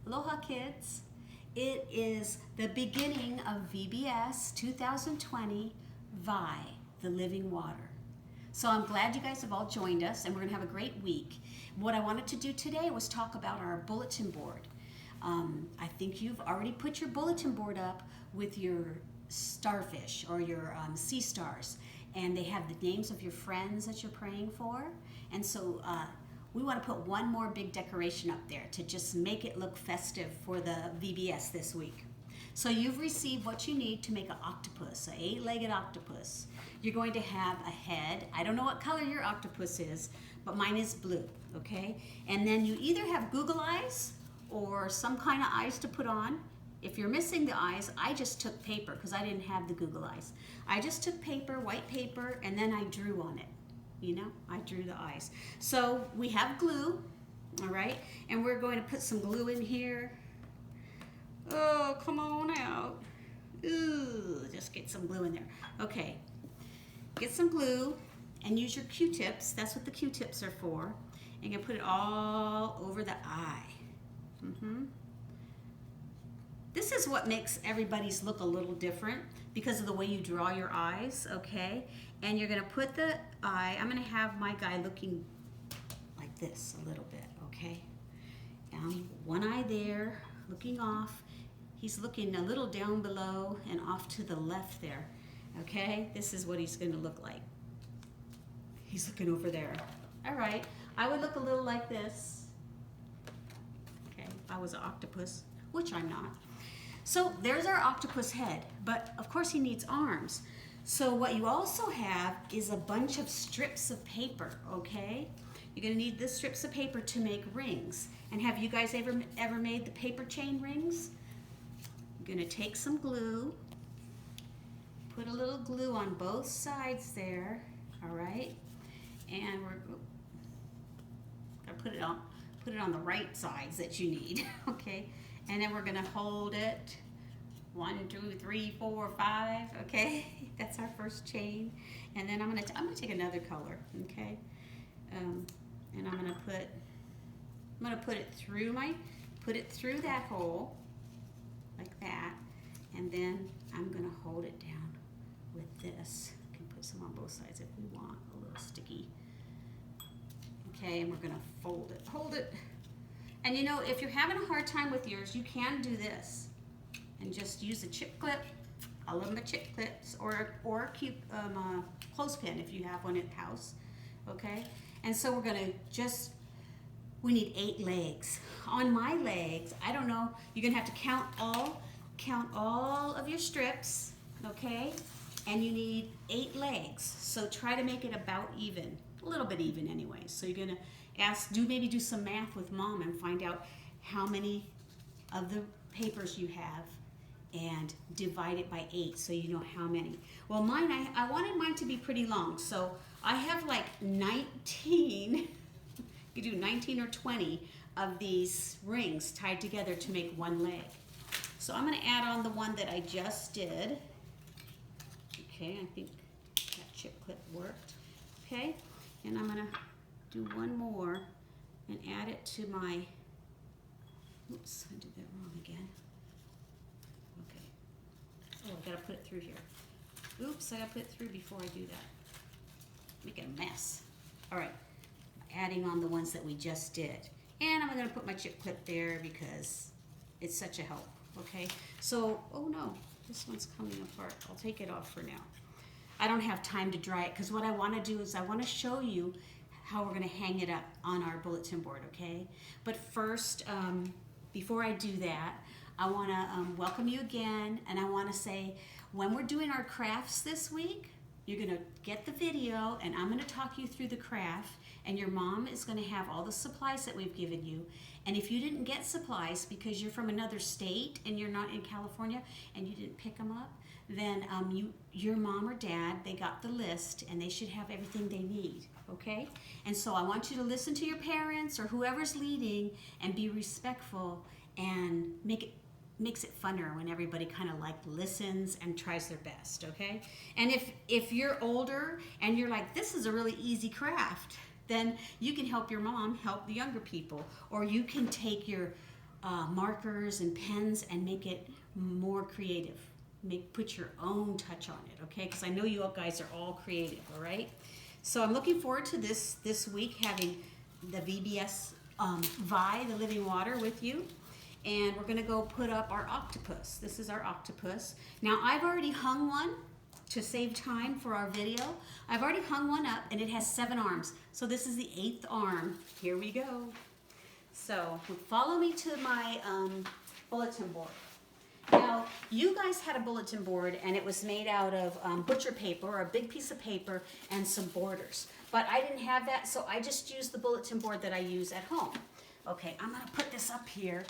Aloha kids. It is the beginning of VBS 2020 VI, the Living Water. So I'm glad you guys have all joined us and we're gonna have a great week. What I wanted to do today was talk about our bulletin board. I think you've already put your bulletin board up with your starfish or your sea stars, and they have the names of your friends that you're praying for. And so we want to put one more big decoration up there to just make it look festive for the VBS this week. So you've received what you need to make an octopus, an 8-legged octopus. You're going to have a head. I don't know what color your octopus is, but mine is blue, okay? And then you either have Google eyes or some kind of eyes to put on. If you're missing the eyes, I just took paper because I didn't have the Google eyes. I just took paper, white paper, and then I drew on it. You know, I drew the eyes. So we have glue, all right? And we're going to put some glue in here. Oh, come on out. Ooh, just get some glue in there. Okay, get some glue and use your Q-tips. That's what the Q-tips are for. And you can put it all over the eye. This is what makes everybody's look a little different because of the way you draw your eyes, okay? And you're gonna put the eye, I'm gonna have my guy looking like this a little bit, okay? One eye there, looking off. He's looking a little down below and off to the left there, okay? This is what he's gonna look like. He's looking over there. All right, I would look a little like this. Okay, if I was an octopus, which I'm not. So there's our octopus head, but of course he needs arms. So what you also have is a bunch of strips of paper, okay? You're gonna need the strips of paper to make rings. And have you guys ever made the paper chain rings? You're gonna take some glue, put a little glue on both sides there, all right? And we're gonna put it on the right sides that you need, okay? And then we're gonna hold it 1, 2, 3, 4, 5, okay? That's our first chain. And then I'm gonna take another color, okay? And I'm gonna put it through that hole, like that. And then I'm gonna hold it down with this. You can put some on both sides if we want, a little sticky. Okay, and we're gonna fold it, hold it. And you know, if you're having a hard time with yours, you can do this and just use a chip clip. I love my chip clips, or a cute clothespin if you have one at the house, okay? And so we're gonna we need 8 legs. On my legs, I don't know, you're gonna have to count all of your strips, okay? And you need 8 legs, so try to make it about even, a little bit even anyway. So you're gonna maybe do some math with mom and find out how many of the papers you have and divide it by 8 so you know how many. Well, mine, I wanted mine to be pretty long, so I have like 19, you do 19 or 20 of these rings tied together to make one leg. So I'm gonna add on the one that I just did. Okay, I think that chip clip worked. Okay, and I'm gonna do one more and add it to my, oops, I did that wrong again. Okay, oh, I gotta put it through here. Oops, I gotta put it through before I do that. Make it a mess. All right, adding on the ones that we just did. And I'm gonna put my chip clip there because it's such a help, okay? So, oh no, this one's coming apart. I'll take it off for now. I don't have time to dry it because what I wanna do is I wanna show you how we're gonna hang it up on our bulletin board, okay? But first, before I do that, I wanna welcome you again, and I wanna say, when we're doing our crafts this week, you're gonna get the video, and I'm gonna talk you through the craft, and your mom is gonna have all the supplies that we've given you. And if you didn't get supplies because you're from another state and you're not in California and you didn't pick them up, then your mom or dad, they got the list and they should have everything they need, okay? And so I want you to listen to your parents or whoever's leading and be respectful and makes it funner when everybody kind of like listens and tries their best, okay? And if you're older and you're like, this is a really easy craft, then you can help your mom help the younger people, or you can take your markers and pens and make it more creative. Put your own touch on it, okay? Because I know you all guys are all creative, all right? So I'm looking forward to this week having the VBS Vi, the Living Water, with you. And we're gonna go put up our octopus. This is our octopus. Now I've already hung one to save time for our video. I've already hung one up and it has 7 arms. So this is the 8th arm. Here we go. So follow me to my bulletin board. Now, you guys had a bulletin board and it was made out of butcher paper, or a big piece of paper, and some borders. But I didn't have that, so I just used the bulletin board that I use at home. Okay, I'm gonna put this up here.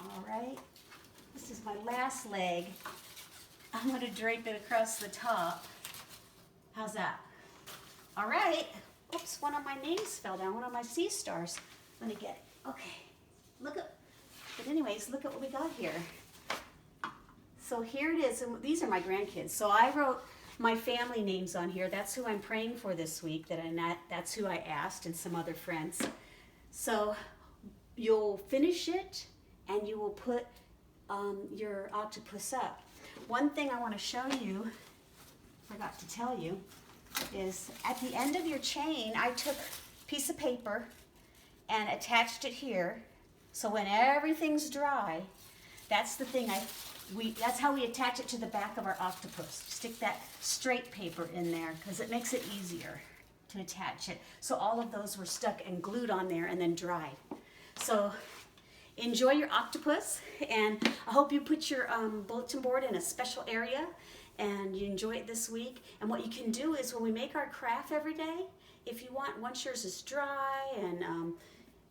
All right, this is my last leg. I'm gonna drape it across the top. How's that? All right. Oops, one of my names fell down, one of my sea stars. Let me get it. Okay, look at, but anyways, look at what we got here. So here it is, and these are my grandkids. So I wrote my family names on here. That's who I'm praying for this week. That's who I asked, and some other friends. So you'll finish it, and you will put your octopus up. One thing I want to show you, forgot to tell you, is at the end of your chain, I took a piece of paper and attached it here. So when everything's dry, that's the thing that's how we attach it to the back of our octopus. Stick that straight paper in there because it makes it easier to attach it. So all of those were stuck and glued on there and then dried. So enjoy your octopus, and I hope you put your bulletin board in a special area and you enjoy it this week. And what you can do is when we make our craft every day, if you want, once yours is dry and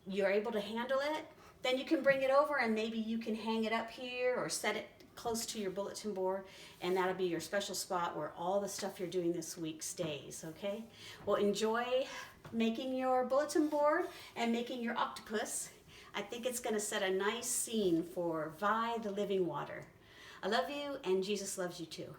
you're able to handle it, then you can bring it over and maybe you can hang it up here or set it close to your bulletin board, and that'll be your special spot where all the stuff you're doing this week stays, okay? Well, enjoy making your bulletin board and making your octopus. I think it's gonna set a nice scene for Vi, the Living Water. I love you, and Jesus loves you too.